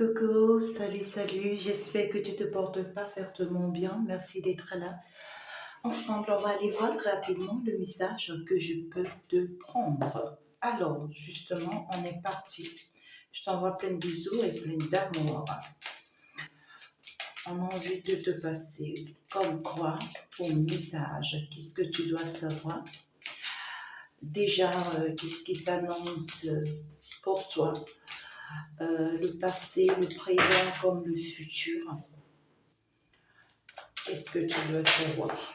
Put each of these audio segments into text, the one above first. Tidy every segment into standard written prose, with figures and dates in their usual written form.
Coucou, salut, salut, j'espère que tu te portes parfaitement bien. Merci d'être là. Ensemble, on va aller voir très rapidement le message que je peux te prendre. Alors, justement, on est parti. Je t'envoie plein de bisous et plein d'amour. On a envie de te passer comme quoi au message. Qu'est-ce que tu dois savoir? Déjà, qu'est-ce qui s'annonce pour toi? Le passé, le présent comme le futur. Qu'est-ce que tu dois savoir?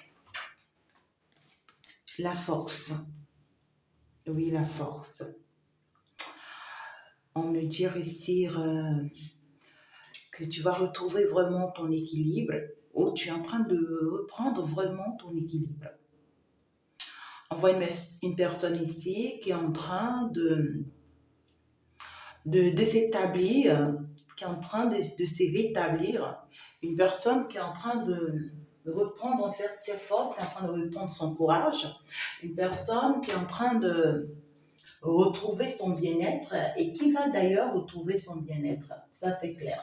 La force. Oui, la force. On me dit ici que tu vas retrouver vraiment ton équilibre ou tu es en train de reprendre vraiment ton équilibre. On voit une personne ici qui est en train de s'établir, qui est en train de se rétablir. Une personne qui est en train de reprendre en fait ses forces, qui est en train de reprendre son courage. Une personne qui est en train de retrouver son bien-être et qui va d'ailleurs retrouver son bien-être. Ça, c'est clair.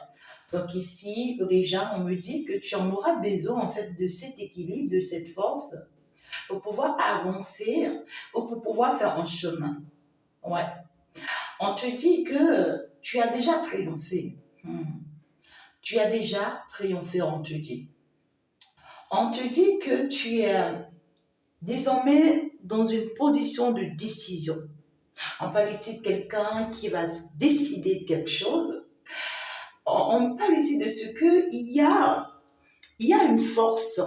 Donc ici, déjà, on me dit que tu en auras besoin en fait de cet équilibre, de cette force pour pouvoir avancer ou pour pouvoir faire un chemin. Ouais. On te dit que tu as déjà triomphé. Tu as déjà triomphé, on te dit. On te dit que tu es désormais dans une position de décision. On parle ici de quelqu'un qui va décider de quelque chose. On parle ici de ce qu'il y a une force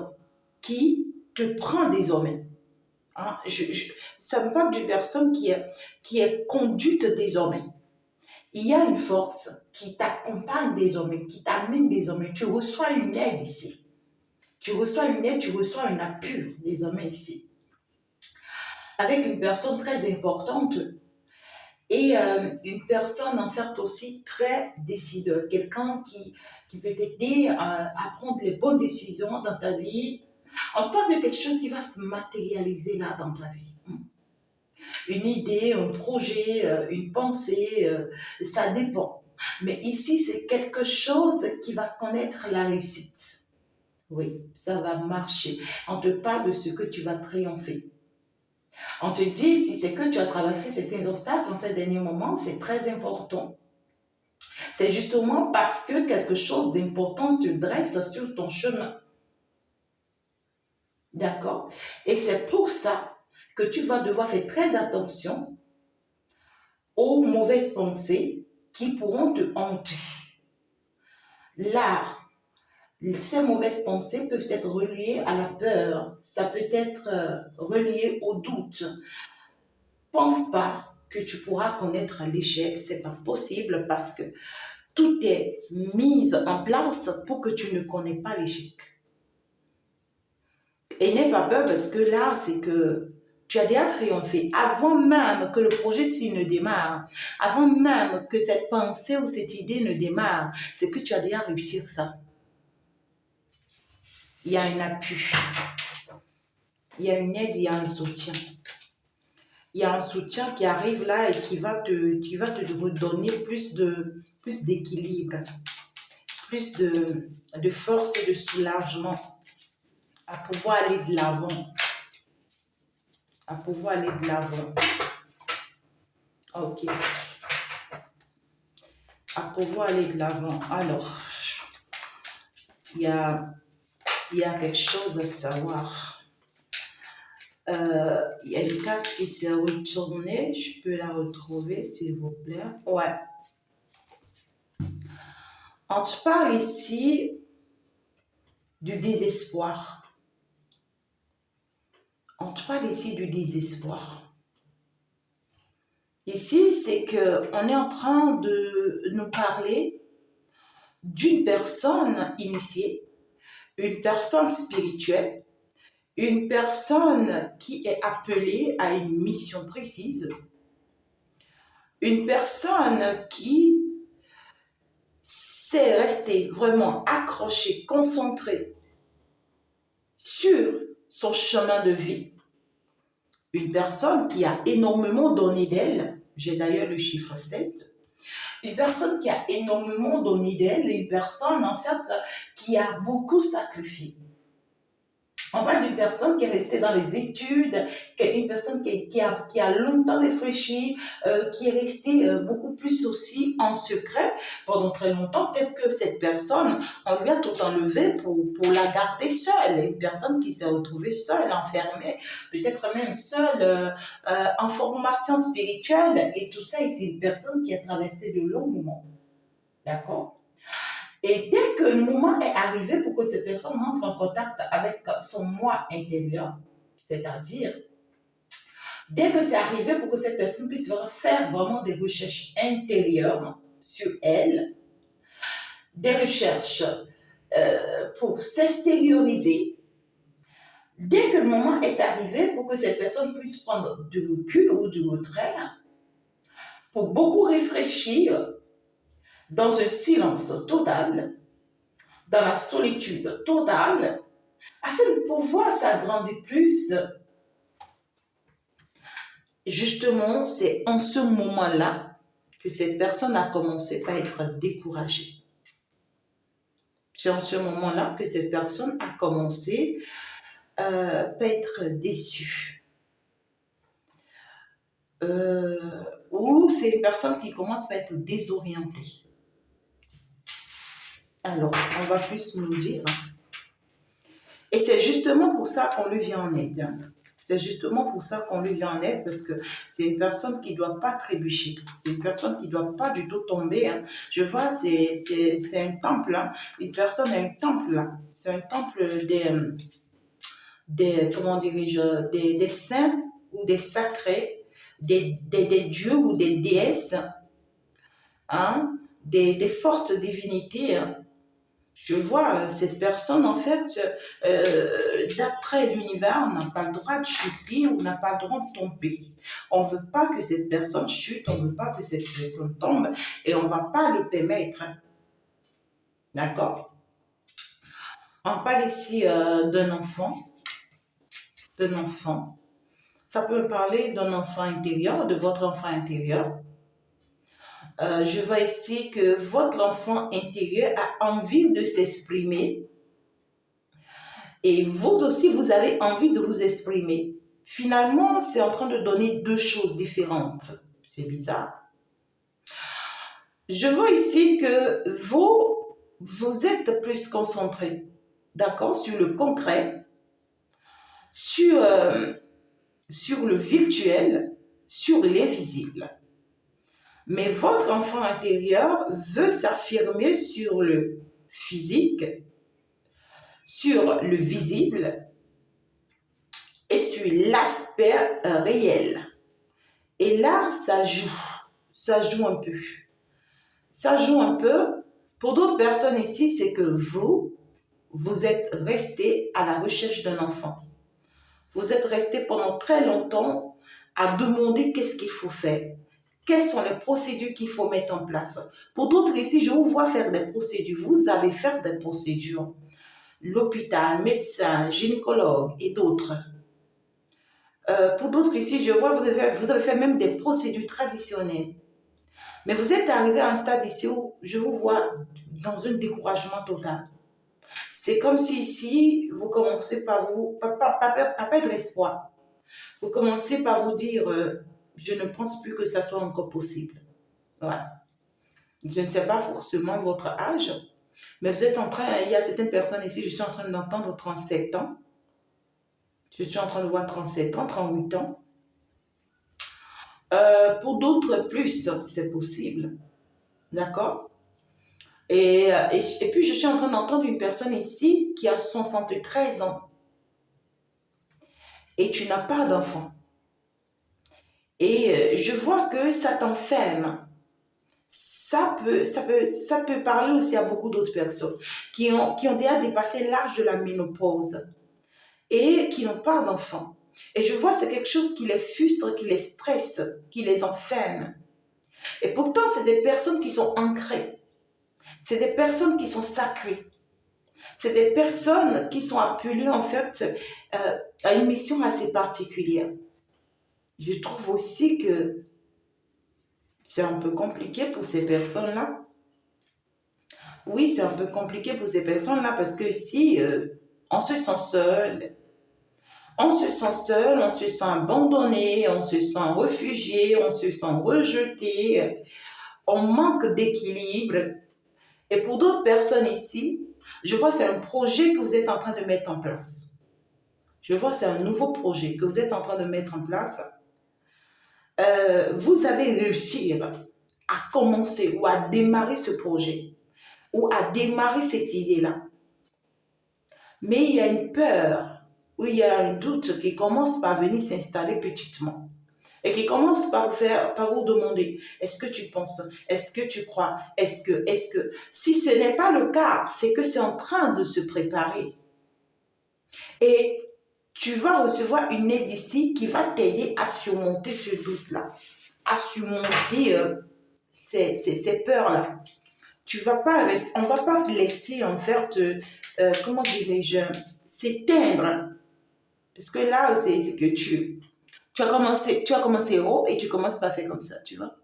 qui te prend désormais. Hein? Ça me parle d'une personne qui est conduite désormais. Il y a une force qui t'accompagne désormais, qui t'amène désormais. Tu reçois une aide ici. Tu reçois une aide, tu reçois un appui désormais ici. Avec une personne très importante et une personne en fait aussi très décideur. Quelqu'un qui peut t'aider à prendre les bonnes décisions dans ta vie. On parle de quelque chose qui va se matérialiser là dans ta vie. Une idée, un projet, une pensée, ça dépend. Mais ici, c'est quelque chose qui va connaître la réussite. Oui, ça va marcher. On te parle de ce que tu vas triompher. On te dit, si c'est que tu as traversé certains obstacles en ces derniers moments, c'est très important. C'est justement parce que quelque chose d'important se dresse sur ton chemin. D'accord? Et c'est pour ça que tu vas devoir faire très attention aux mauvaises pensées qui pourront te hanter. Là, ces mauvaises pensées peuvent être reliées à la peur, ça peut être relié au doute. Pense pas que tu pourras connaître l'échec, c'est pas possible parce que tout est mis en place pour que tu ne connais pas l'échec. Et n'aie pas peur parce que là, c'est que tu as déjà triomphé. Avant même que le projet-ci ne démarre, avant même que cette pensée ou cette idée ne démarre, c'est que tu as déjà réussi ça. Il y a un appui, il y a une aide, il y a un soutien. Il y a un soutien qui arrive là et qui va te donner plus d'équilibre, plus de force et de soulagement à pouvoir aller de l'avant. À pouvoir aller de l'avant. Ok. À pouvoir aller de l'avant. Alors, il y a quelque chose à savoir. Il y a une carte qui s'est retournée. Je peux la retrouver, s'il vous plaît. Ouais. On te parle ici du désespoir. On te parle ici du désespoir. Ici, c'est qu'on est en train de nous parler d'une personne initiée, une personne spirituelle, une personne qui est appelée à une mission précise, une personne qui s'est restée vraiment accrochée, concentrée sur son chemin de vie, une personne qui a énormément donné d'elle, j'ai d'ailleurs le chiffre 7, Une personne qui a énormément donné d'elle, une personne en fait qui a beaucoup sacrifié. On parle d'une personne qui est restée dans les études, une personne qui a longtemps réfléchi, qui est restée beaucoup plus aussi en secret pendant très longtemps. Peut-être que cette personne, on lui a tout enlevé pour la garder seule. Une personne qui s'est retrouvée seule, enfermée, peut-être même seule en formation spirituelle. Et tout ça, et c'est une personne qui a traversé de longs moments. D'accord? Et dès que le moment est arrivé pour que cette personne rentre en contact avec son moi intérieur, c'est-à-dire, dès que c'est arrivé pour que cette personne puisse faire vraiment des recherches intérieures sur elle, des recherches pour s'extérioriser, dès que le moment est arrivé pour que cette personne puisse prendre du recul ou du retrait, pour beaucoup réfléchir dans un silence total, dans la solitude totale, afin de pouvoir s'agrandir plus. Justement, c'est en ce moment-là que cette personne a commencé par être découragée. C'est en ce moment-là que cette personne a commencé par être déçue. Ou c'est une personne qui commence par être désorientée. Alors, on va plus nous dire. Et c'est justement pour ça qu'on lui vient en aide. C'est justement pour ça qu'on lui vient en aide, parce que c'est une personne qui ne doit pas trébucher. C'est une personne qui ne doit pas du tout tomber. Hein. Je vois, c'est un temple. Hein. Une personne a un temple. Là. C'est un temple comment dirais-je, des saints ou des sacrés, des dieux ou des déesses, hein, des fortes divinités. Hein. Je vois cette personne, en fait, d'après l'univers, on n'a pas le droit de chuter, on n'a pas le droit de tomber. On ne veut pas que cette personne chute, on ne veut pas que cette personne tombe et on ne va pas le permettre. D'accord? On parle ici d'un enfant. Ça peut me parler d'un enfant intérieur, de votre enfant intérieur. Je vois ici que votre enfant intérieur a envie de s'exprimer et vous aussi, vous avez envie de vous exprimer. Finalement, c'est en train de donner deux choses différentes. C'est bizarre. Je vois ici que vous êtes plus concentré, d'accord, sur le concret, sur le virtuel, sur l'invisible. Mais votre enfant intérieur veut s'affirmer sur le physique, sur le visible et sur l'aspect réel. Et là, ça joue un peu. Ça joue un peu. Pour d'autres personnes ici, c'est que vous êtes resté à la recherche d'un enfant. Vous êtes resté pendant très longtemps à demander qu'est-ce qu'il faut faire. Quelles sont les procédures qu'il faut mettre en place. Pour d'autres ici, je vous vois faire des procédures. Vous avez fait des procédures. L'hôpital, médecin, gynécologue et d'autres. Pour d'autres ici, je vois, vous avez fait même des procédures traditionnelles. Mais vous êtes arrivé à un stade ici où je vous vois dans un découragement total. C'est comme si ici, vous commencez par pas perdre espoir. Vous commencez par vous dire, je ne pense plus que ça soit encore possible. Ouais. Je ne sais pas forcément votre âge, mais vous êtes en train, il y a certaines personnes ici, je suis en train d'entendre 37 ans. Je suis en train de voir 37 ans, 38 ans. Pour d'autres, plus, c'est possible. D'accord? Et puis, je suis en train d'entendre une personne ici qui a 73 ans. Et tu n'as pas d'enfant. Et je vois que ça t'enferme. Ça peut parler aussi à beaucoup d'autres personnes qui ont déjà dépassé l'âge de la ménopause et qui n'ont pas d'enfant. Et je vois c'est quelque chose qui les frustre, qui les stresse, qui les enferme. Et pourtant, c'est des personnes qui sont ancrées. C'est des personnes qui sont sacrées. C'est des personnes qui sont appelées en fait à une mission assez particulière. Je trouve aussi que C'est un peu compliqué pour ces personnes-là. Oui, c'est un peu compliqué pour ces personnes-là parce que ici, on se sent seul. On se sent seul, on se sent abandonné, on se sent réfugié, on se sent rejeté. On manque d'équilibre. Et pour d'autres personnes ici, je vois c'est un projet que vous êtes en train de mettre en place. Je vois c'est un nouveau projet que vous êtes en train de mettre en place. Vous avez réussi à commencer ou à démarrer ce projet ou à démarrer cette idée-là. Mais il y a une peur ou il y a un doute qui commence par venir s'installer petitement et qui commence par vous demander, est-ce que tu penses, est-ce que tu crois, est-ce que, si ce n'est pas le cas, c'est que c'est en train de se préparer. Et tu vas recevoir une aide ici qui va t'aider à surmonter ce doute-là, à surmonter ces peurs-là. Tu vas pas, on ne va pas te laisser en fait, comment dirais-je, s'éteindre. Parce que là, c'est que tu as commencé haut et tu commences pas à faire comme ça, tu vois.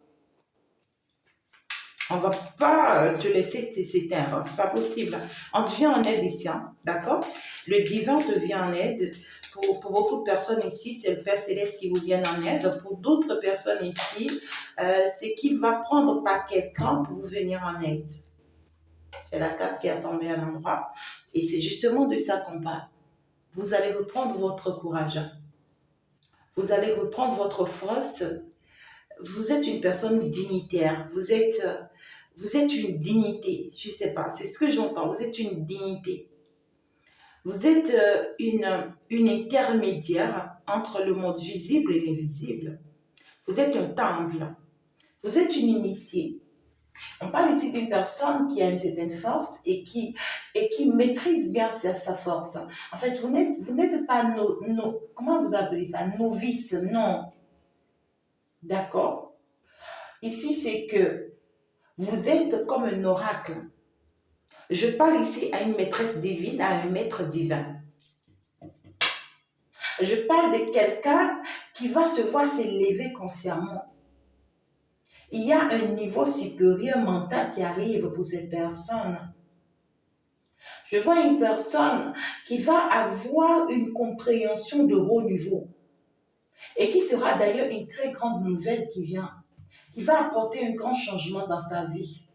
On va pas te laisser s'éteindre, c'est pas possible. On te vient en aide ici, hein, d'accord? Le divin te vient en aide. Pour beaucoup de personnes ici, c'est le Père Céleste qui vous vient en aide. Pour d'autres personnes ici, c'est qu'il va prendre par quelqu'un pour vous venir en aide. C'est la carte qui a tombé à l'endroit. Et c'est justement de ça qu'on parle. Vous allez reprendre votre courage. Vous allez reprendre votre force. Vous êtes une personne dignitaire. Vous êtes une dignité. Je ne sais pas, c'est ce que j'entends. Vous êtes une dignité. Vous êtes une intermédiaire entre le monde visible et l'invisible. Vous êtes un temple. Vous êtes une initiée. On parle ici d'une personne qui a une certaine force et qui maîtrise bien sa force. En fait, vous n'êtes pas comment vous appelez ça, novice, non. D'accord? Ici, c'est que vous êtes comme un oracle. Je parle ici à une maîtresse divine, à un maître divin. Je parle de quelqu'un qui va se voir s'élever consciemment. Il y a un niveau supérieur mental qui arrive pour cette personne. Je vois une personne qui va avoir une compréhension de haut niveau et qui sera d'ailleurs une très grande nouvelle qui vient, qui va apporter un grand changement dans ta vie.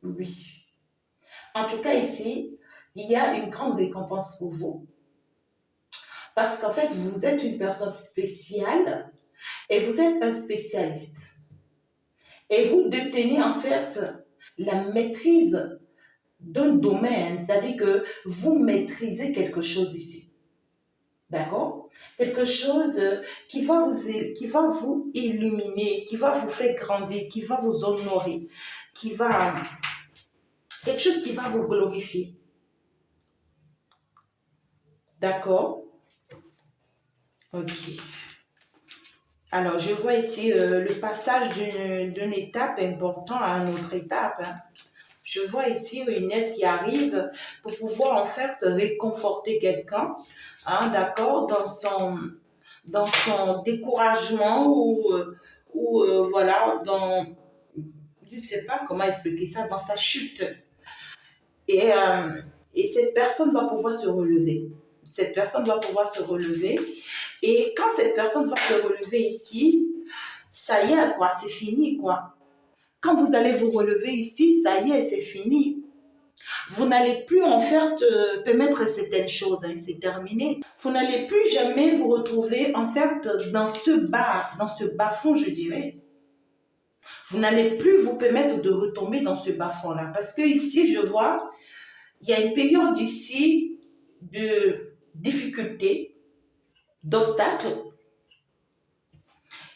Oui. En tout cas, ici, il y a une grande récompense pour vous. Parce qu'en fait, vous êtes une personne spéciale et vous êtes un spécialiste. Et vous détenez en fait la maîtrise d'un domaine, c'est-à-dire que vous maîtrisez quelque chose ici. D'accord? Quelque chose qui va vous illuminer, qui va vous faire grandir, qui va vous honorer, quelque chose qui va vous glorifier. D'accord? Ok. Alors, je vois ici le passage d'une étape importante à une autre étape. Hein. Je vois ici une aide qui arrive pour pouvoir en fait réconforter quelqu'un, hein, d'accord, dans son découragement ou voilà, je ne sais pas comment expliquer ça, dans sa chute. Et cette personne doit pouvoir se relever. Cette personne doit pouvoir se relever. Et quand cette personne va se relever ici, ça y est, quoi, c'est fini, quoi. Quand vous allez vous relever ici, ça y est, c'est fini. Vous n'allez plus en fait permettre certaines choses, hein, c'est terminé. Vous n'allez plus jamais vous retrouver en fait dans ce bas-fond, je dirais. Vous n'allez plus vous permettre de retomber dans ce bas-fond-là. Parce que ici, je vois, il y a une période ici de difficultés, d'obstacles.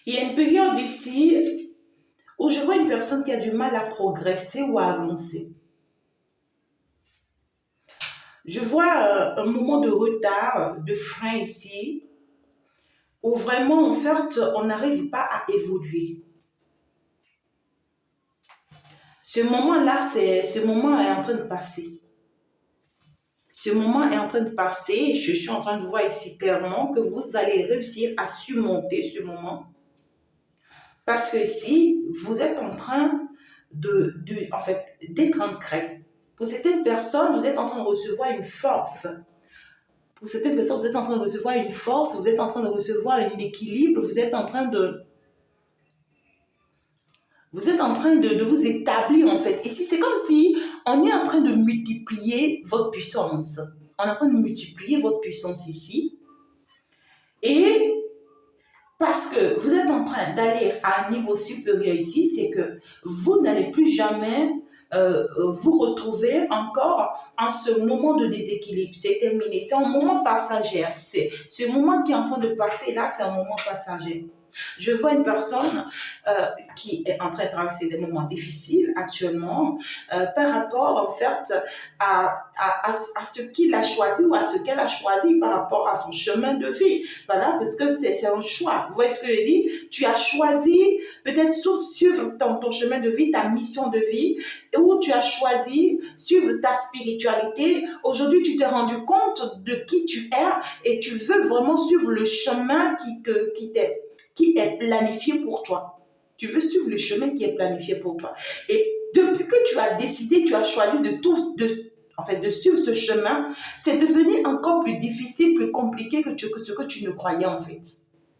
Il y a une période ici où je vois une personne qui a du mal à progresser ou à avancer. Je vois un moment de retard, de frein ici, où vraiment, en fait, on n'arrive pas à évoluer. Ce moment-là, ce moment est en train de passer. Ce moment est en train de passer et je suis en train de voir ici clairement que vous allez réussir à surmonter ce moment. Parce que ici, vous êtes en train en fait, d'être ancré. Pour certaines personnes, vous êtes en train de recevoir une force. Pour certaines personnes, vous êtes en train de recevoir une force, vous êtes en train de recevoir un équilibre, vous êtes en train de vous établir en fait. Ici, c'est comme si on est en train de multiplier votre puissance. On est en train de multiplier votre puissance ici. Et parce que vous êtes en train d'aller à un niveau supérieur ici, c'est que vous n'allez plus jamais vous retrouver encore en ce moment de déséquilibre. C'est terminé. C'est un moment passager. C'est ce moment qui est en train de passer là, c'est un moment passager. Je vois une personne qui est en train de traverser des moments difficiles actuellement par rapport en fait à ce qu'il a choisi ou à ce qu'elle a choisi par rapport à son chemin de vie. Voilà, parce que c'est un choix. Vous voyez ce que je dis? Tu as choisi peut-être suivre ton chemin de vie, ta mission de vie, ou tu as choisi suivre ta spiritualité. Aujourd'hui, tu t'es rendu compte de qui tu es et tu veux vraiment suivre le chemin qui est planifié pour toi. Tu veux suivre le chemin qui est planifié pour toi. Et depuis que tu as décidé, tu as choisi de suivre ce chemin, c'est devenu encore plus difficile, plus compliqué que ce que tu ne croyais en fait.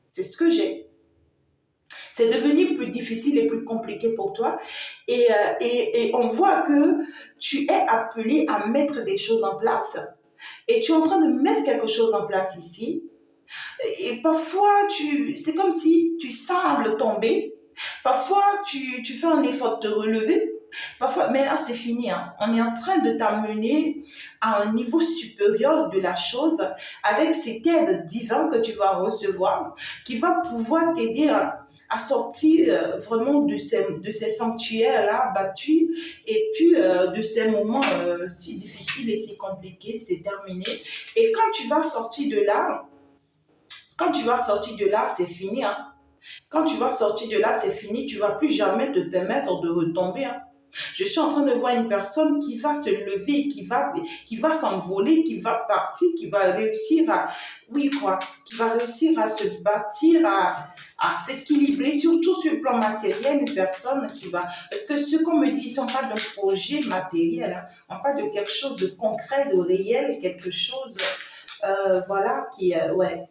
C'est ce que j'ai. C'est devenu plus difficile et plus compliqué pour toi. Et on voit que tu es appelé à mettre des choses en place. Et tu es en train de mettre quelque chose en place ici. Et parfois, c'est comme si tu sembles tomber. Parfois, tu fais un effort de te relever. Parfois, mais là, c'est fini. Hein. On est en train de t'amener à un niveau supérieur de la chose avec cette aide divine que tu vas recevoir qui va pouvoir t'aider à sortir vraiment de ces sanctuaires-là battus et puis de ces moments si difficiles et si compliqués. C'est terminé. Et quand tu vas sortir de là, c'est fini. Hein. Quand tu vas sortir de là, c'est fini. Tu ne vas plus jamais te permettre de retomber. Hein. Je suis en train de voir une personne qui va se lever, qui va s'envoler, qui va partir, qui va réussir qui va réussir à se bâtir, à s'équilibrer, surtout sur le plan matériel, une personne qui va... Parce que ce qu'on me dit, ici, on parle d'un projet matériel, hein. On parle de quelque chose de concret, de réel, quelque chose, voilà, ouais,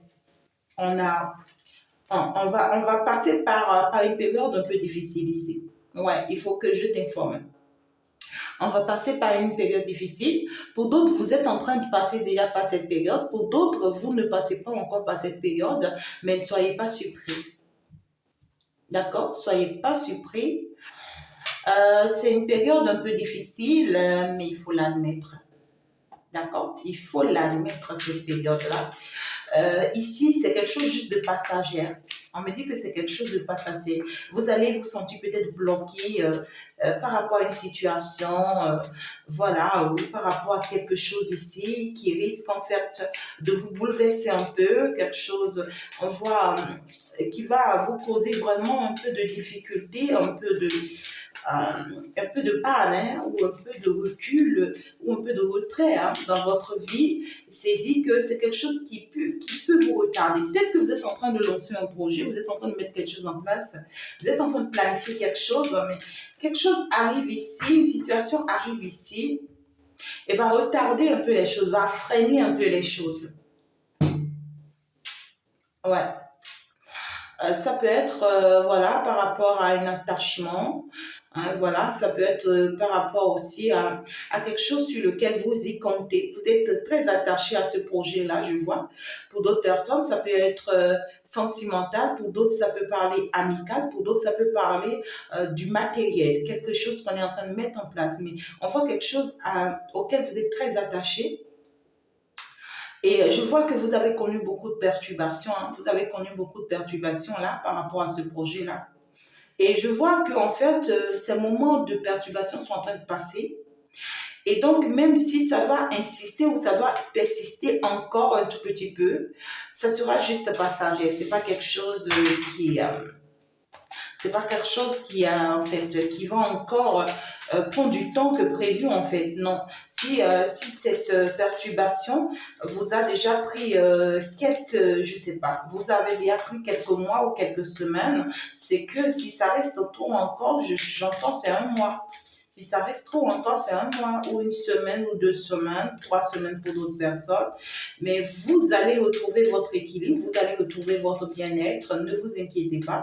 on a... on va passer par une période un peu difficile ici. Ouais, il faut que je t'informe. On va passer par une période difficile. Pour d'autres, vous êtes en train de passer déjà par cette période. Pour d'autres, vous ne passez pas encore par cette période, mais ne soyez pas surpris. D'accord? Soyez pas surpris. C'est une période un peu difficile, mais il faut l'admettre. D'accord? Il faut l'admettre, cette période-là. Ici, c'est quelque chose juste de passager. On me dit que c'est quelque chose de passager. Vous allez vous sentir peut-être bloqué par rapport à une situation, voilà, ou par rapport à quelque chose ici qui risque en fait de vous bouleverser un peu, quelque chose, on voit, qui va vous causer vraiment un peu de difficulté, un peu de panne hein, ou un peu de recul ou un peu de retrait hein, dans votre vie, c'est dit que c'est quelque chose qui peut vous retarder. Peut-être que vous êtes en train de lancer un projet, vous êtes en train de mettre quelque chose en place, vous êtes en train de planifier quelque chose, mais quelque chose arrive ici, une situation arrive ici et va retarder un peu les choses, va freiner un peu les choses. Ouais. Ça peut être voilà, par rapport à un attachement, hein, voilà, ça peut être par rapport aussi à quelque chose sur lequel vous y comptez. Vous êtes très attaché à ce projet-là, je vois. Pour d'autres personnes, ça peut être sentimental, pour d'autres, ça peut parler amical, pour d'autres, ça peut parler du matériel, quelque chose qu'on est en train de mettre en place. Mais on voit quelque chose auquel vous êtes très attaché. Et je vois que vous avez connu beaucoup de perturbations. Hein. Vous avez connu beaucoup de perturbations là par rapport à ce projet-là. Et je vois que en fait, ces moments de perturbation sont en train de passer. Et donc, même si ça doit insister ou ça doit persister encore un tout petit peu, ça sera juste passager. C'est pas quelque chose c'est pas quelque chose en fait, qui va encore prend du temps que prévu en fait. Non. Si cette perturbation vous a déjà pris je sais pas, vous avez déjà pris quelques mois ou quelques semaines, c'est que si ça reste autour encore, j'entends c'est un mois. Si ça reste trop encore, c'est un mois ou une semaine ou 2 semaines, 3 semaines pour d'autres personnes. Mais vous allez retrouver votre équilibre, vous allez retrouver votre bien-être. Ne vous inquiétez pas.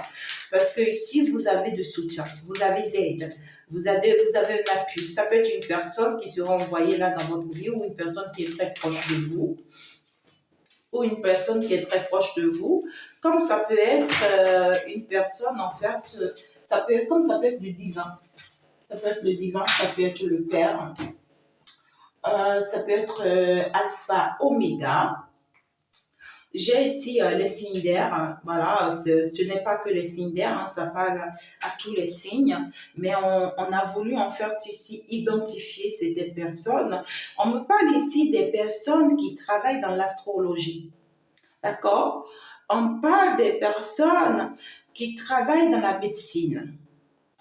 Parce que ici, vous avez de soutien, vous avez d'aide, vous avez un appui. Ça peut être une personne qui sera envoyée là dans votre vie ou une personne qui est très proche de vous ou une personne qui est très proche de vous, comme ça peut être une personne en fait, ça peut être le divin. Ça peut être le divin, ça peut être le Père, ça peut être Alpha, Oméga. J'ai ici les signes d'air, hein. Voilà, ce n'est pas que les signes d'air, hein, ça parle à tous les signes, mais on a voulu en fait ici identifier ces personnes. On me parle ici des personnes qui travaillent dans l'astrologie, d'accord? On parle des personnes qui travaillent dans la médecine.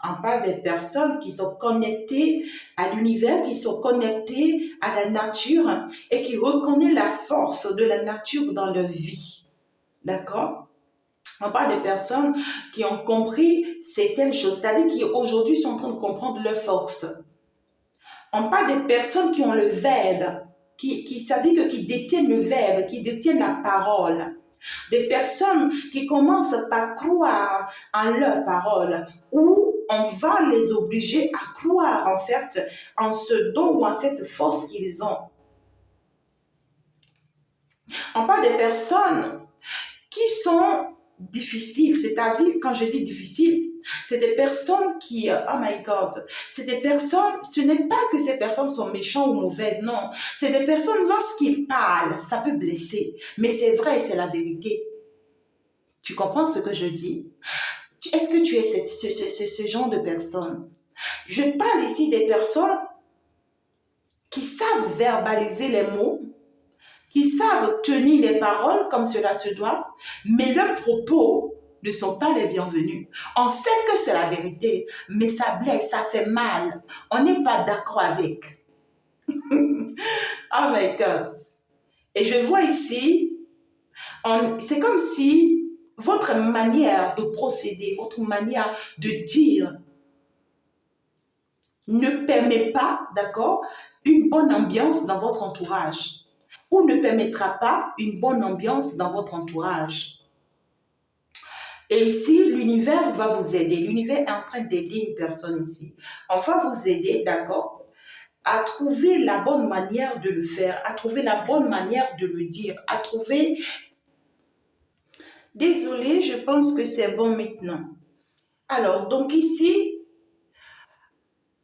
On parle des personnes qui sont connectées à l'univers, qui sont connectées à la nature et qui reconnaissent la force de la nature dans leur vie. D'accord? On parle des personnes qui ont compris certaines choses, c'est-à-dire qui aujourd'hui sont en train de comprendre leur force. On parle des personnes qui ont le verbe, c'est-à-dire qui détiennent le verbe, qui détiennent la parole. Des personnes qui commencent par croire en leur parole ou on va les obliger à croire en fait en ce don ou en cette force qu'ils ont. On parle des personnes qui sont difficiles, c'est-à-dire quand je dis difficiles, c'est des personnes qui, oh my God, c'est des personnes, ce n'est pas que ces personnes sont méchantes ou mauvaises, non. C'est des personnes, lorsqu'ils parlent, ça peut blesser, mais c'est vrai, c'est la vérité. Tu comprends ce que je dis? Est-ce que tu es ce genre de personne? Je parle ici des personnes qui savent verbaliser les mots, qui savent tenir les paroles comme cela se doit, mais leurs propos ne sont pas les bienvenus. On sait que c'est la vérité, mais ça blesse, ça fait mal. On n'est pas d'accord avec. Oh my God. Et je vois ici, c'est comme si votre manière de procéder, votre manière de dire ne permet pas, d'accord, une bonne ambiance dans votre entourage ou ne permettra pas une bonne ambiance dans votre entourage. Et ici, l'univers va vous aider. L'univers est en train d'aider une personne ici. On va vous aider, d'accord, à trouver la bonne manière de le faire, à trouver la bonne manière de le dire, à trouver... Désolée, je pense que c'est bon maintenant. Alors, donc ici,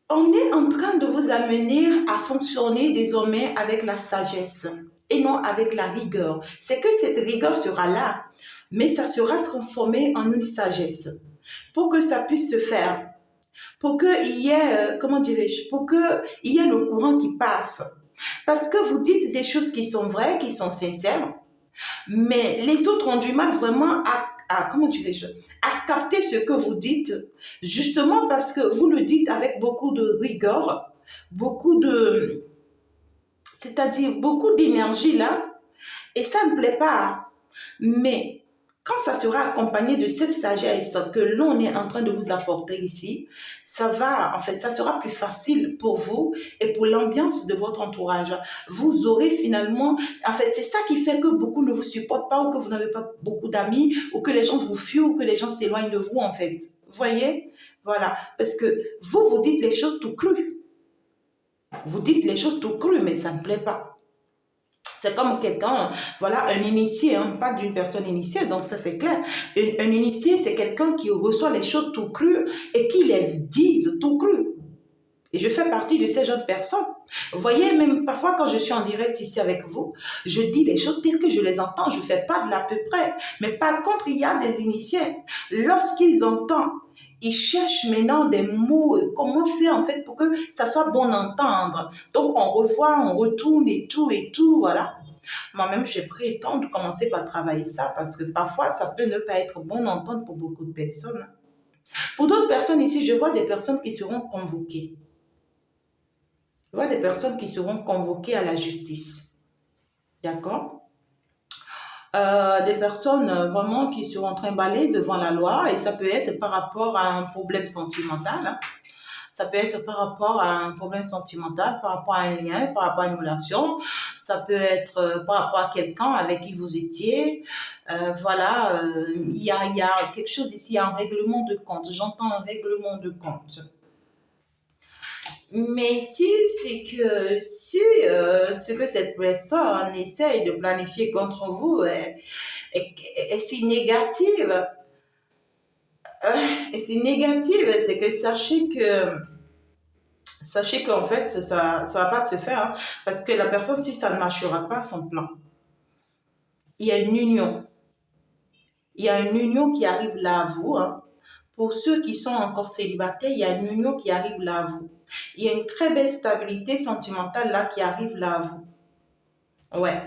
on est en train de vous amener à fonctionner désormais avec la sagesse et non avec la rigueur. C'est que cette rigueur sera là, mais ça sera transformé en une sagesse pour que ça puisse se faire, pour qu'il y ait, comment dirais-je, pour qu'il y ait le courant qui passe. Parce que vous dites des choses qui sont vraies, qui sont sincères, mais les autres ont du mal vraiment comment dirais-je, à capter ce que vous dites, justement parce que vous le dites avec beaucoup de rigueur, c'est-à-dire beaucoup d'énergie là, et ça ne me plaît pas. Mais quand ça sera accompagné de cette sagesse que l'on est en train de vous apporter ici, ça sera plus facile pour vous et pour l'ambiance de votre entourage. Vous aurez finalement, en fait, c'est ça qui fait que beaucoup ne vous supportent pas ou que vous n'avez pas beaucoup d'amis ou que les gens vous fuient ou que les gens s'éloignent de vous, en fait. Vous voyez? Voilà. Parce que vous dites les choses tout crues. Vous dites les choses tout crues, mais ça ne plaît pas. C'est comme quelqu'un, voilà, un initié, on parle d'une personne initiée, donc ça c'est clair. Un initié, c'est quelqu'un qui reçoit les choses tout crues et qui les dise tout crues. Et je fais partie de ces jeunes personnes. Vous voyez, même parfois quand je suis en direct ici avec vous, je dis les choses telles que je les entends, je ne fais pas de l'à peu près. Mais par contre, il y a des initiés, lorsqu'ils entendent, ils cherchent maintenant des mots, comment faire en fait pour que ça soit bon d'entendre. Donc on revoit, on retourne et tout, voilà. Moi-même, j'ai pris le temps de commencer par travailler ça parce que parfois, ça peut ne pas être bon d'entendre pour beaucoup de personnes. Pour d'autres personnes ici, je vois des personnes qui seront convoquées. Je vois des personnes qui seront convoquées à la justice. D'accord? Des personnes vraiment qui seront trimballées devant la loi et ça peut être par rapport à un problème sentimental, hein. Ça peut être par rapport à un problème sentimental, par rapport à un lien, par rapport à une relation. Ça peut être par rapport à quelqu'un avec qui vous étiez. Voilà, il y a quelque chose ici, il y a un règlement de compte. J'entends un règlement de compte. Mais si ce que cette personne essaye de planifier contre vous est si négative, c'est que sachez qu'en fait, ça va pas se faire, hein, parce que la personne, si ça ne marchera pas, son plan, il y a une union. Il y a une union qui arrive là à vous, hein. Pour ceux qui sont encore célibataires, il y a une union qui arrive là à vous. Il y a une très belle stabilité sentimentale là qui arrive là à vous. Ouais.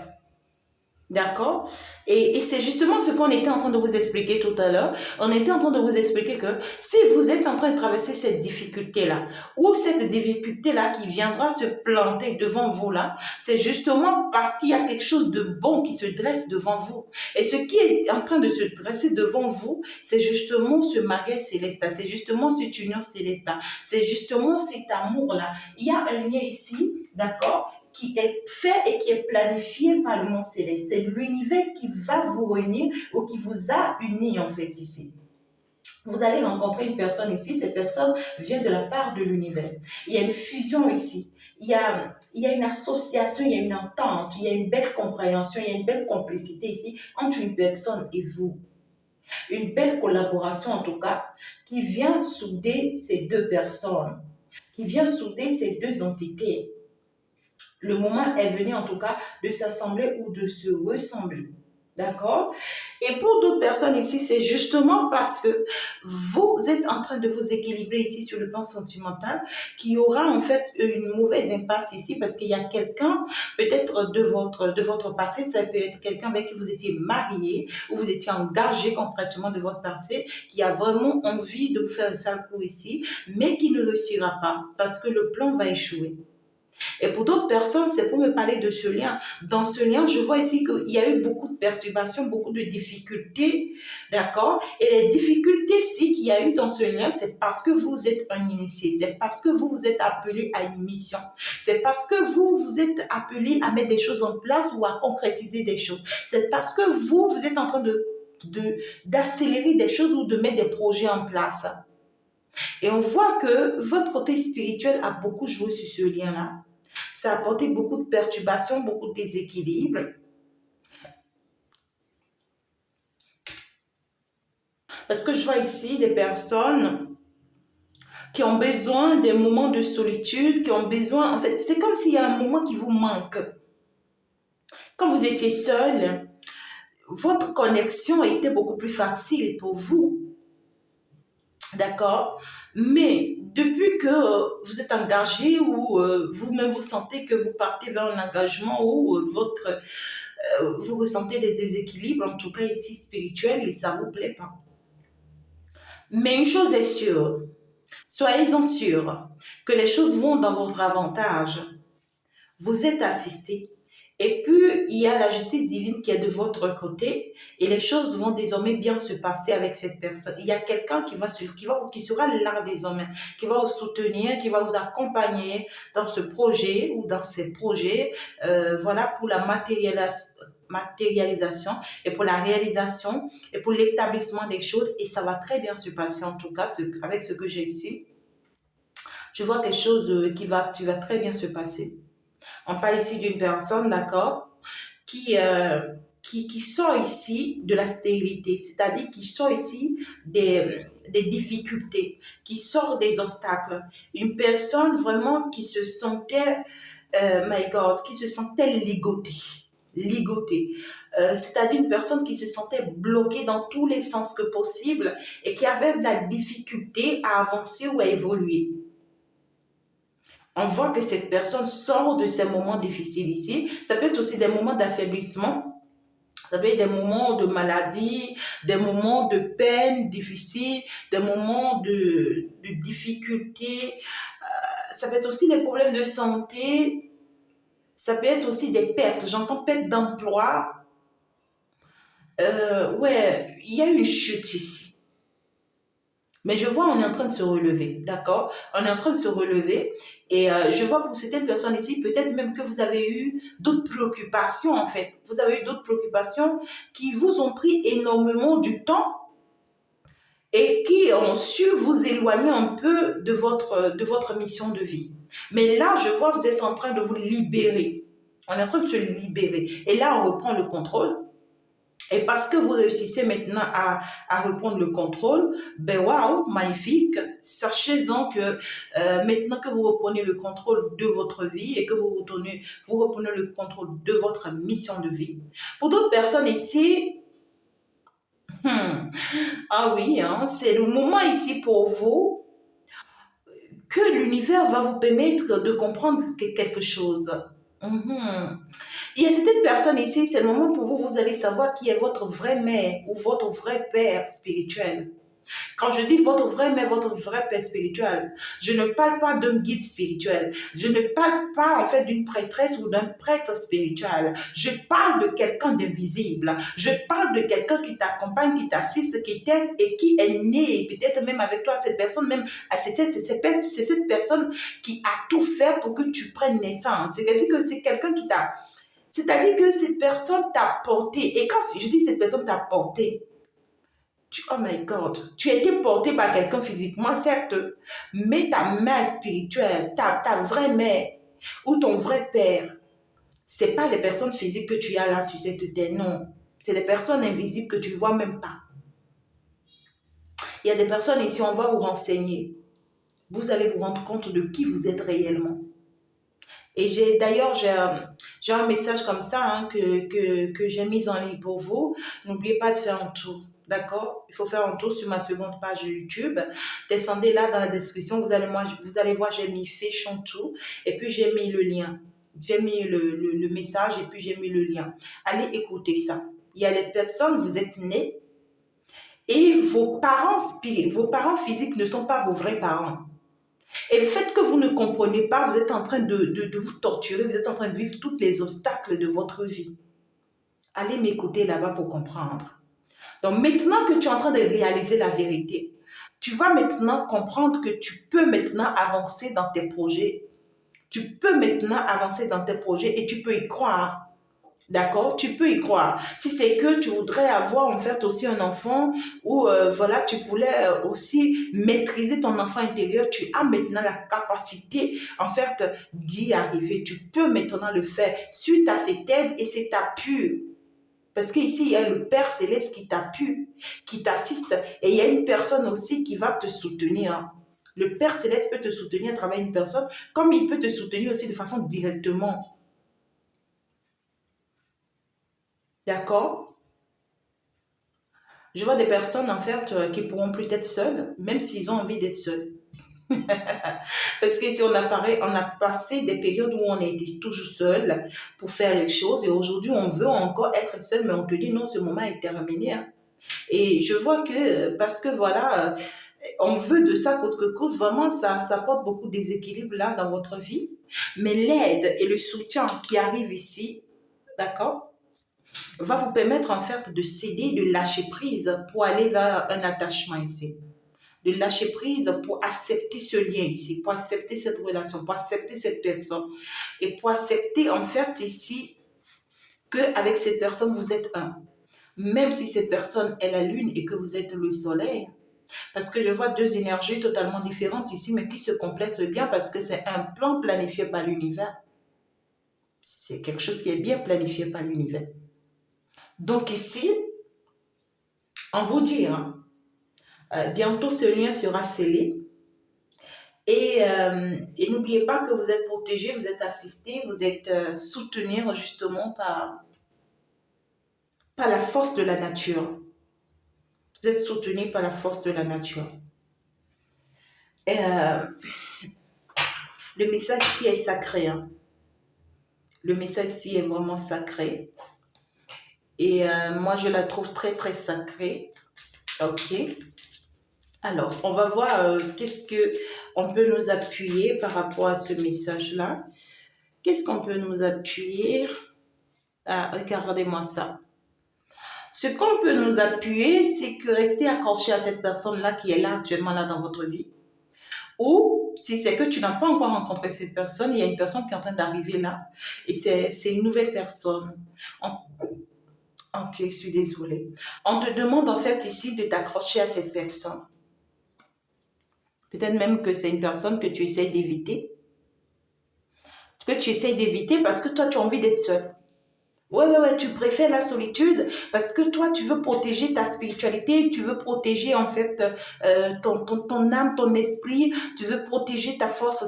D'accord? Et c'est justement ce qu'on était en train de vous expliquer tout à l'heure. On était en train de vous expliquer que si vous êtes en train de traverser cette difficulté-là, ou cette difficulté-là qui viendra se planter devant vous là, c'est justement parce qu'il y a quelque chose de bon qui se dresse devant vous. Et ce qui est en train de se dresser devant vous, c'est justement ce mariage céleste, c'est justement cette union céleste, c'est justement cet amour-là. Il y a un lien ici, d'accord? Qui est fait et qui est planifié par le monde céleste. C'est l'univers qui va vous réunir ou qui vous a unis en fait ici. Vous allez rencontrer une personne ici, cette personne vient de la part de l'univers. Il y a une fusion ici. Il y a une association, il y a une entente, il y a une belle compréhension, il y a une belle complicité ici entre une personne et vous. Une belle collaboration en tout cas qui vient souder ces deux personnes, qui vient souder ces deux entités. Le moment est venu en tout cas de s'assembler ou de se ressembler. D'accord? Et pour d'autres personnes ici, c'est justement parce que vous êtes en train de vous équilibrer ici sur le plan sentimental qu'il y aura en fait une mauvaise impasse ici parce qu'il y a quelqu'un, peut-être de votre passé, ça peut être quelqu'un avec qui vous étiez marié ou vous étiez engagé concrètement de votre passé qui a vraiment envie de vous faire un sale coup ici, mais qui ne réussira pas parce que le plan va échouer. Et pour d'autres personnes, c'est pour me parler de ce lien. Dans ce lien, je vois ici qu'il y a eu beaucoup de perturbations, beaucoup de difficultés, d'accord? Et les difficultés, si qu'il y a eu dans ce lien, c'est parce que vous êtes un initié, c'est parce que vous vous êtes appelé à une mission, c'est parce que vous vous êtes appelé à mettre des choses en place ou à concrétiser des choses. C'est parce que vous êtes en train d'accélérer des choses ou de mettre des projets en place. Et on voit que votre côté spirituel a beaucoup joué sur ce lien-là. Ça a apporté beaucoup de perturbations, beaucoup de déséquilibres. Parce que je vois ici des personnes qui ont besoin des moments de solitude, qui ont besoin, en fait, c'est comme s'il y a un moment qui vous manque. Quand vous étiez seul, votre connexion était beaucoup plus facile pour vous. D'accord? Mais depuis que vous êtes engagé ou vous-même vous sentez que vous partez vers un engagement ou vous ressentez des déséquilibres, en tout cas ici spirituels, et ça ne vous plaît pas. Mais une chose est sûre, soyez-en sûrs que les choses vont dans votre avantage. Vous êtes assisté. Et puis, il y a la justice divine qui est de votre côté et les choses vont désormais bien se passer avec cette personne. Il y a quelqu'un qui sera là désormais, qui va vous soutenir, qui va vous accompagner dans ce projet ou dans ces projets, voilà, pour la matérialisation et pour la réalisation et pour l'établissement des choses et ça va très bien se passer en tout cas avec ce que j'ai ici. Je vois quelque chose qui va très bien se passer. On parle ici d'une personne, d'accord, qui, euh, qui sort ici de la stérilité, c'est-à-dire qui sort ici des difficultés, qui sort des obstacles. Une personne vraiment qui se sentait, my God, qui se sentait ligotée. Ligotée. C'est-à-dire une personne qui se sentait bloquée dans tous les sens que possible et qui avait de la difficulté à avancer ou à évoluer. On voit que cette personne sort de ces moments difficiles ici. Ça peut être aussi des moments d'affaiblissement, ça peut être des moments de maladie, des moments de peine difficiles, des moments de difficulté. ça peut être aussi des problèmes de santé, ça peut être aussi des pertes. J'entends perte d'emploi. Ouais, il y a une chute ici. Mais je vois, on est en train de se relever, d'accord? On est en train de se relever et je vois pour certaines personnes ici, peut-être même que vous avez eu d'autres préoccupations en fait. Vous avez eu d'autres préoccupations qui vous ont pris énormément du temps et qui ont su vous éloigner un peu de votre mission de vie. Mais là, je vois, vous êtes en train de vous libérer. On est en train de se libérer. Et là, on reprend le contrôle. Et parce que vous réussissez maintenant à reprendre le contrôle, ben waouh, magnifique. Sachez-en que maintenant que vous reprenez le contrôle de votre vie et que vous reprenez le contrôle de votre mission de vie. Pour d'autres personnes ici, hmm, ah oui, hein, c'est le moment ici pour vous que l'univers va vous permettre de comprendre quelque chose. Mhm. Il y a certaines personnes ici, c'est le moment pour vous, vous allez savoir qui est votre vraie mère ou votre vrai père spirituel. Quand je dis votre vrai mère, votre vrai père spirituel, je ne parle pas d'un guide spirituel. Je ne parle pas en fait d'une prêtresse ou d'un prêtre spirituel. Je parle de quelqu'un d'invisible. Je parle de quelqu'un qui t'accompagne, qui t'assiste, qui t'aide et qui est né peut-être même avec toi. Cette personne même, c'est cette personne qui a tout fait pour que tu prennes naissance. C'est-à-dire que c'est quelqu'un qui t'a... C'est-à-dire que cette personne t'a porté. Et quand je dis cette personne t'a porté, oh my God, tu as été porté par quelqu'un physiquement, certes, mais ta mère spirituelle, ta vraie mère ou ton vrai père, c'est pas les personnes physiques que tu as là sur cette terre, non. C'est des personnes invisibles que tu ne vois même pas. Il y a des personnes ici, on va vous renseigner. Vous allez vous rendre compte de qui vous êtes réellement. Et j'ai un message comme ça hein, que j'ai mis en ligne pour vous. N'oubliez pas de faire un tour. D'accord? Il faut faire un tour sur ma seconde page YouTube. Descendez là dans la description. Vous allez voir, j'ai mis fait tout. Et puis j'ai mis le lien. J'ai mis le message et puis j'ai mis le lien. Allez écouter ça. Il y a des personnes, vous êtes nés et vos parents physiques ne sont pas vos vrais parents. Et le fait que vous ne comprenez pas, vous êtes en train de vous torturer, vous êtes en train de vivre tous les obstacles de votre vie. Allez m'écouter là-bas pour comprendre. Donc maintenant que tu es en train de réaliser la vérité, tu vas maintenant comprendre que tu peux maintenant avancer dans tes projets. Tu peux maintenant avancer dans tes projets et tu peux y croire. D'accord? Tu peux y croire. Si c'est que tu voudrais avoir en fait aussi un enfant ou voilà, tu voulais aussi maîtriser ton enfant intérieur, tu as maintenant la capacité en fait d'y arriver. Tu peux maintenant le faire suite à cette aide et cet appui. Parce qu'ici, il y a le Père Céleste qui t'appuie, qui t'assiste et il y a une personne aussi qui va te soutenir. Le Père Céleste peut te soutenir à travers une personne comme il peut te soutenir aussi de façon directement. D'accord? Je vois des personnes, en fait, qui pourront plus être seules, même s'ils ont envie d'être seuls. Parce que si on a passé des périodes où on était toujours seul pour faire les choses et aujourd'hui, on veut encore être seul, mais on te dit non, ce moment est terminé. Hein. Et je vois que, parce que voilà, on veut de ça coûte que coûte, vraiment, ça porte beaucoup de déséquilibre là dans votre vie. Mais l'aide et le soutien qui arrive ici, d'accord? Va vous permettre en fait de céder, de lâcher prise pour aller vers un attachement ici. De lâcher prise pour accepter ce lien ici, pour accepter cette relation, pour accepter cette personne et pour accepter en fait ici qu'avec cette personne vous êtes un. Même si cette personne est la lune et que vous êtes le soleil, parce que je vois deux énergies totalement différentes ici, mais qui se complètent bien parce que c'est un plan planifié par l'univers. C'est quelque chose qui est bien planifié par l'univers. Donc ici, on vous dit, hein, bientôt ce lien sera scellé. Et n'oubliez pas que vous êtes protégé, vous êtes assisté, vous êtes soutenu justement par la force de la nature. Vous êtes soutenu par la force de la nature. Et, le message ici est sacré. Hein. Le message ici est vraiment sacré. Et moi, je la trouve très, très sacrée. Ok. Alors, on va voir qu'est-ce que on peut nous appuyer par rapport à ce message-là? Qu'est-ce qu'on peut nous appuyer? Ah, regardez-moi ça. Ce qu'on peut nous appuyer, c'est que rester accroché à cette personne-là qui est là actuellement là dans votre vie. Ou si c'est que tu n'as pas encore rencontré cette personne, il y a une personne qui est en train d'arriver là et c'est une nouvelle personne. Ok, je suis désolée. On te demande en fait ici de t'accrocher à cette personne. Peut-être même que c'est une personne que tu essayes d'éviter. Que tu essayes d'éviter parce que toi, tu as envie d'être seul. Ouais, tu préfères la solitude parce que toi, tu veux protéger ta spiritualité, tu veux protéger en fait ton âme, ton esprit, tu veux protéger ta force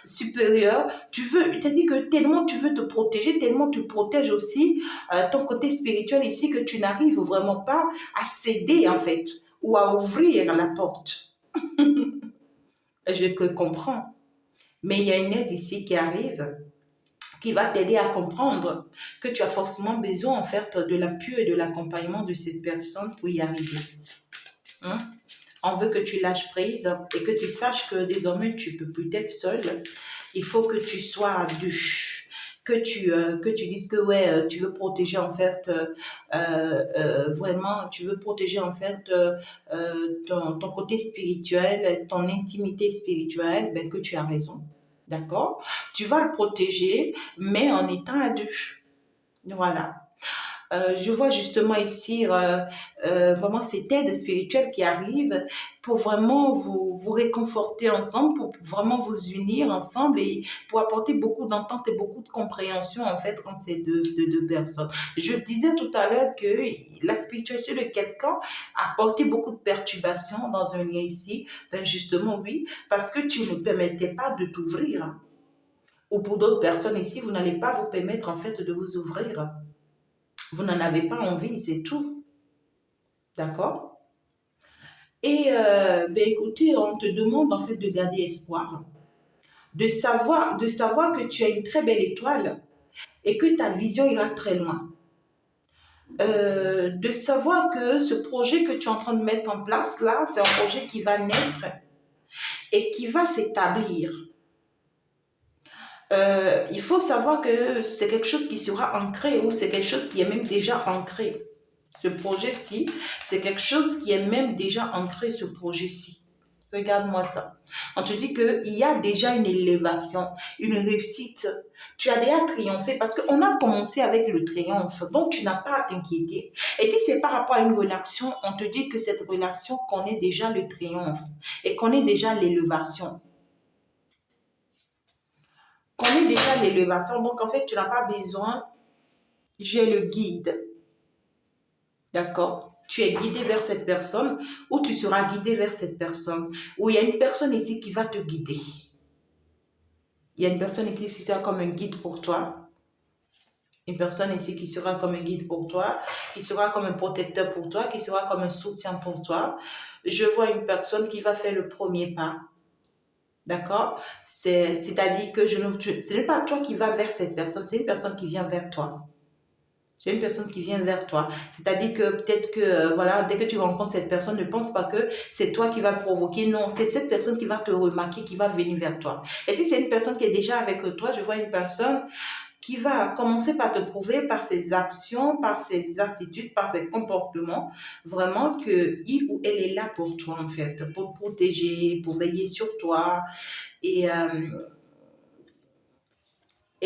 supérieure. Tu veux, t'as dit que tellement tu veux te protéger, tellement tu protèges aussi ton côté spirituel ici que tu n'arrives vraiment pas à céder en fait ou à ouvrir la porte. Je comprends, mais il y a une aide ici qui arrive qui va t'aider à comprendre que tu as forcément besoin en fait de l'appui et de l'accompagnement de cette personne pour y arriver. Hein? On veut que tu lâches prise et que tu saches que désormais tu peux plus être seul. Il faut que tu sois à deux. Que tu dises que ouais, tu veux protéger en fait vraiment, tu veux protéger en fait ton côté spirituel, ton intimité spirituelle, ben que tu as raison. D'accord? Tu vas le protéger, mais en étant à deux. Voilà. Je vois justement ici vraiment cette aide spirituelle qui arrive pour vraiment vous réconforter ensemble, pour vraiment vous unir ensemble et pour apporter beaucoup d'entente et beaucoup de compréhension en fait entre ces deux personnes. Je disais tout à l'heure que la spiritualité de quelqu'un a apporté beaucoup de perturbations dans un lien ici. Ben justement oui, parce que tu ne permettais pas de t'ouvrir. Hein. Ou pour d'autres personnes ici, vous n'allez pas vous permettre en fait de vous ouvrir. Vous n'en avez pas envie, c'est tout. D'accord? Et ben écoutez, on te demande en fait de garder espoir, de savoir que tu as une très belle étoile et que ta vision ira très loin. De savoir que ce projet que tu es en train de mettre en place là, c'est un projet qui va naître et qui va s'établir. Il faut savoir que c'est quelque chose qui sera ancré ou c'est quelque chose qui est même déjà ancré. Ce projet-ci, c'est quelque chose qui est même déjà ancré, ce projet-ci. Regarde-moi ça. On te dit qu'il y a déjà une élévation, une réussite. Tu as déjà triomphé parce qu'on a commencé avec le triomphe, donc tu n'as pas à t'inquiéter. Et si c'est par rapport à une relation, on te dit que cette relation connaît déjà le triomphe et connaît déjà l'élévation. Connaît déjà l'élévation, donc en fait, tu n'as pas besoin, j'ai le guide. D'accord? Tu es guidé vers cette personne ou tu seras guidé vers cette personne. Ou il y a une personne ici qui va te guider. Il y a une personne ici qui sera comme un guide pour toi. Une personne ici qui sera comme un guide pour toi, qui sera comme un protecteur pour toi, qui sera comme un soutien pour toi. Je vois une personne qui va faire le premier pas. D'accord? C'est-à-dire que ce n'est pas toi qui vas vers cette personne, c'est une personne qui vient vers toi. C'est une personne qui vient vers toi. C'est-à-dire que peut-être que, voilà, dès que tu rencontres cette personne, ne pense pas que c'est toi qui vas provoquer. Non, c'est cette personne qui va te remarquer, qui va venir vers toi. Et si c'est une personne qui est déjà avec toi, je vois une personne qui va commencer par te prouver par ses actions, par ses attitudes, par ses comportements, vraiment que il ou elle est là pour toi, en fait, pour te protéger, pour veiller sur toi. Et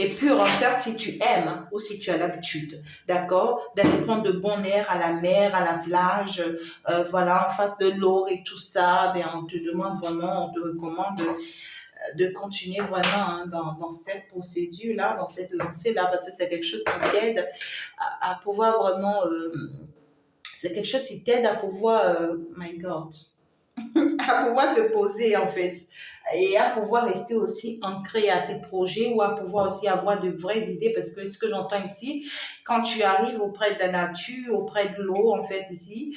pur en fait si tu aimes ou si tu as l'habitude, d'accord, d'aller prendre de bon air à la mer, à la plage, voilà, en face de l'eau et tout ça, ben, on te demande vraiment, on te recommande de continuer vraiment hein, dans cette procédure-là, dans cette lancée-là, parce que c'est quelque chose qui t'aide à pouvoir vraiment, c'est quelque chose qui t'aide à pouvoir, my God, à pouvoir te poser en fait et à pouvoir rester aussi ancré à tes projets ou à pouvoir aussi avoir de vraies idées parce que ce que j'entends ici, quand tu arrives auprès de la nature, auprès de l'eau en fait ici,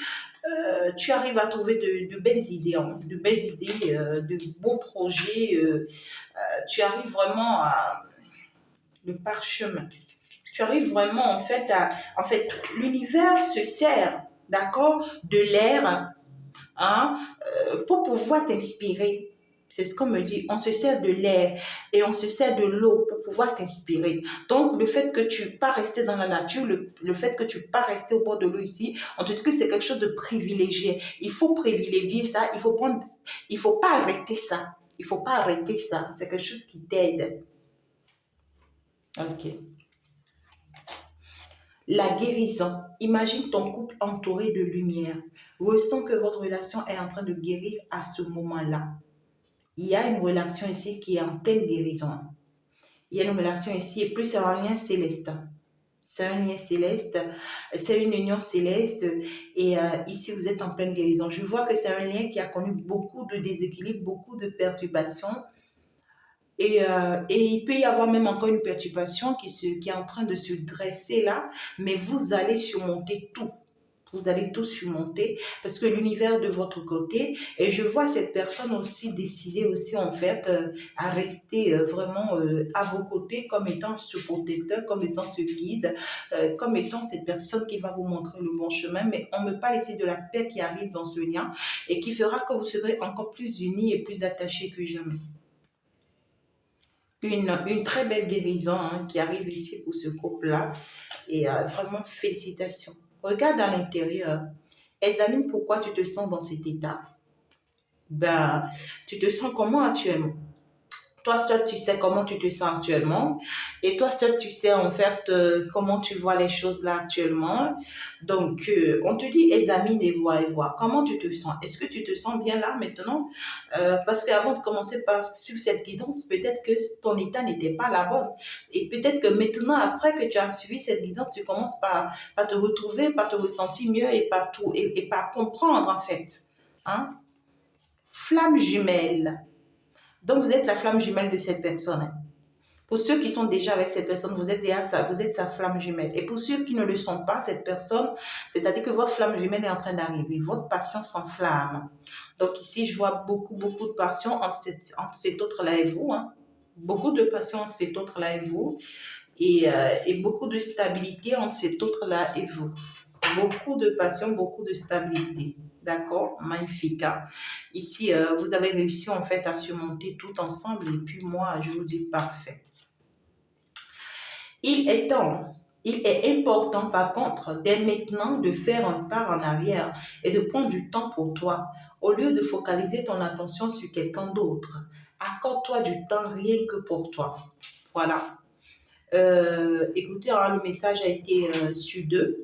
tu arrives à trouver de belles idées, hein, de belles idées, de beaux projets, tu arrives vraiment à le parchemin. Tu arrives vraiment en fait, l'univers se sert, d'accord, de l'air hein, pour pouvoir t'inspirer. C'est ce qu'on me dit. On se sert de l'air et on se sert de l'eau pour pouvoir t'inspirer. Donc, le fait que tu ne pas rester dans la nature, le fait que tu ne pas rester au bord de l'eau ici, on te dit que c'est quelque chose de privilégié. Il faut privilégier ça. Il faut pas arrêter ça. Il faut pas arrêter ça. C'est quelque chose qui t'aide. Ok. La guérison. Imagine ton couple entouré de lumière. Ressens que votre relation est en train de guérir à ce moment-là. Il y a une relation ici qui est en pleine guérison. Il y a une relation ici, et puis c'est un lien céleste. C'est un lien céleste, c'est une union céleste, et ici vous êtes en pleine guérison. Je vois que c'est un lien qui a connu beaucoup de déséquilibres, beaucoup de perturbations, et il peut y avoir même encore une perturbation qui est en train de se dresser là, mais vous allez surmonter tout. Vous allez tout surmonter parce que l'univers de votre côté, et je vois cette personne aussi décider aussi en fait à rester vraiment à vos côtés comme étant ce protecteur, comme étant ce guide, comme étant cette personne qui va vous montrer le bon chemin, mais on ne peut pas laisser de la paix qui arrive dans ce lien et qui fera que vous serez encore plus unis et plus attachés que jamais. Une très belle guérison hein, qui arrive ici pour ce couple-là. Et vraiment, félicitations. Regarde à l'intérieur. Examine pourquoi tu te sens dans cet état. Ben, tu te sens comment actuellement? Toi seul, tu sais comment tu te sens actuellement. Et toi seul, tu sais en fait comment tu vois les choses là actuellement. Donc, on te dit examine et vois et vois. Comment tu te sens? Est-ce que tu te sens bien là maintenant? Parce qu'avant de commencer par suivre cette guidance, peut-être que ton état n'était pas la bonne. Et peut-être que maintenant, après que tu as suivi cette guidance, tu commences par te retrouver, par te ressentir mieux et par tout, et par comprendre en fait. Hein? Flamme jumelle. Donc, vous êtes la flamme jumelle de cette personne. Hein. Pour ceux qui sont déjà avec cette personne, vous êtes sa flamme jumelle. Et pour ceux qui ne le sont pas, cette personne, c'est-à-dire que votre flamme jumelle est en train d'arriver. Votre passion s'enflamme. Donc ici, je vois beaucoup, beaucoup de passion entre cet autre-là et vous. Hein. Beaucoup de passion entre cet autre-là et vous. Et beaucoup de stabilité entre cet autre-là et vous. Beaucoup de passion, beaucoup de stabilité. D'accord? Magnifique. Hein? Ici, vous avez réussi en fait à surmonter tout ensemble et puis moi, je vous dis parfait. Il est important par contre dès maintenant de faire un pas en arrière et de prendre du temps pour toi au lieu de focaliser ton attention sur quelqu'un d'autre. Accorde-toi du temps rien que pour toi. Voilà. Écoutez, hein, le message a été sur deux.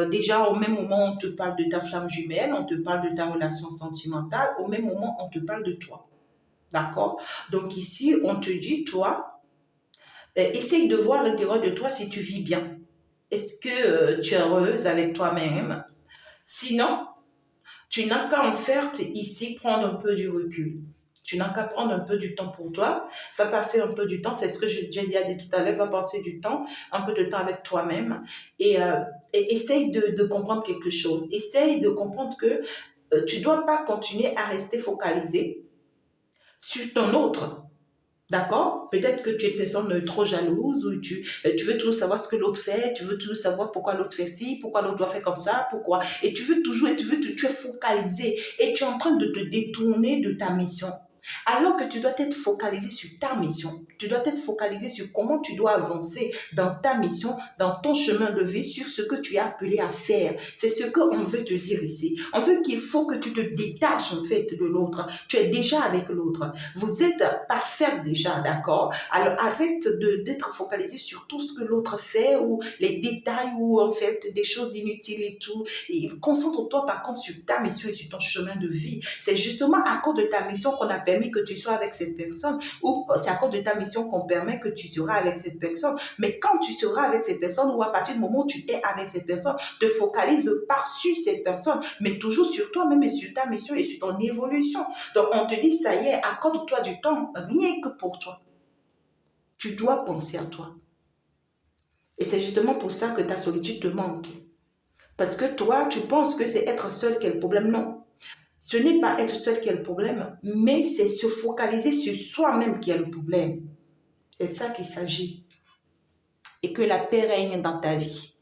Déjà, au même moment, on te parle de ta flamme jumelle, on te parle de ta relation sentimentale, au même moment, on te parle de toi. D'accord? Donc ici, on te dit, toi, essaye de voir à l'intérieur de toi si tu vis bien. Est-ce que tu es heureuse avec toi-même? Sinon, tu n'as qu'à en fait ici prendre un peu du recul. Tu n'as qu'à prendre un peu du temps pour toi. Va passer un peu du temps, c'est ce que j'ai déjà dit tout à l'heure, va passer du temps, un peu de temps avec toi-même et essaye de comprendre quelque chose. Essaye de comprendre que tu ne dois pas continuer à rester focalisé sur ton autre. D'accord? Peut-être que tu es une personne trop jalouse ou tu veux toujours savoir ce que l'autre fait, tu veux toujours savoir pourquoi l'autre fait ci, pourquoi l'autre doit faire comme ça, pourquoi. Et tu veux toujours, tu es focalisé et tu es en train de te détourner de ta mission. Alors que tu dois être focalisé sur ta mission. Tu dois être focalisé sur comment tu dois avancer dans ta mission, dans ton chemin de vie, sur ce que tu es appelé à faire. C'est ce qu'on veut te dire ici. On veut qu'il faut que tu te détaches en fait de l'autre. Tu es déjà avec l'autre. Vous êtes parfait déjà, d'accord? Alors arrête d'être focalisé sur tout ce que l'autre fait ou les détails ou en fait des choses inutiles et tout. Et concentre-toi par contre sur ta mission et sur ton chemin de vie. C'est justement à cause de ta mission qu'on a permis que tu sois avec cette personne ou c'est à cause de ta mission qu'on permet que tu seras avec cette personne. Mais quand tu seras avec cette personne ou à partir du moment où tu es avec cette personne, te focalise pas sur cette personne, mais toujours sur toi-même et sur ta mission et sur ton évolution. Donc on te dit, ça y est, accorde-toi du temps, rien que pour toi. Tu dois penser à toi. Et c'est justement pour ça que ta solitude te manque. Parce que toi, tu penses que c'est être seul qui est le problème. Non. Ce n'est pas être seul qui est le problème, mais c'est se focaliser sur soi-même qui est le problème. C'est de ça qu'il s'agit. Et que la paix règne dans ta vie.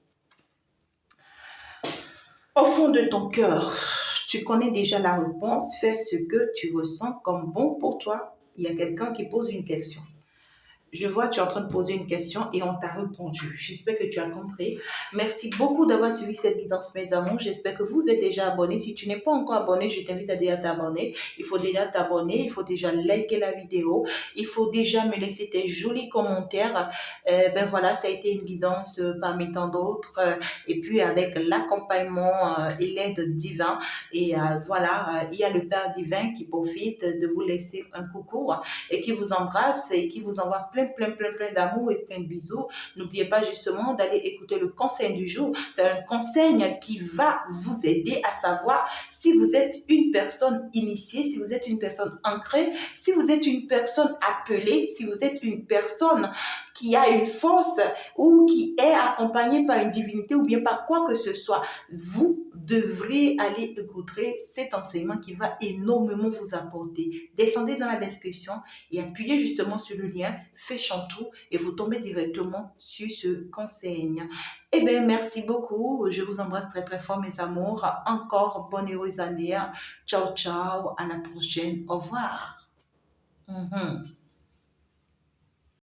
Au fond de ton cœur, Tu connais déjà la réponse. Fais ce que tu ressens comme bon pour toi. Il y a quelqu'un qui pose une question. Je vois, tu es en train de poser une question et on t'a répondu. J'espère que tu as compris. Merci beaucoup d'avoir suivi cette guidance, mes amours. J'espère que vous êtes déjà abonnés. Si tu n'es pas encore abonné, je t'invite à déjà t'abonner. Il faut déjà t'abonner. Il faut déjà liker la vidéo. Il faut déjà me laisser tes jolis commentaires. Ben voilà, ça a été une guidance parmi tant d'autres. Et puis avec l'accompagnement et l'aide divin. Et voilà, il y a le Père divin qui profite de vous laisser un coucou et qui vous embrasse et qui vous envoie plein d'amour et plein de bisous. N'oubliez pas justement d'aller écouter le conseil du jour. C'est un conseil qui va vous aider à savoir si vous êtes une personne initiée, si vous êtes une personne ancrée, si vous êtes une personne appelée, si vous êtes une personne qui a une force ou qui est accompagnée par une divinité ou bien par quoi que ce soit. Vous devrez aller écouter cet enseignement qui va énormément vous apporter. Descendez dans la description et appuyez justement sur le lien Fais tout et vous tombez directement sur ce conseil. Eh bien, merci beaucoup. Je vous embrasse très fort, mes amours. Encore bonne heureuse année. Ciao, ciao. À la prochaine. Au revoir.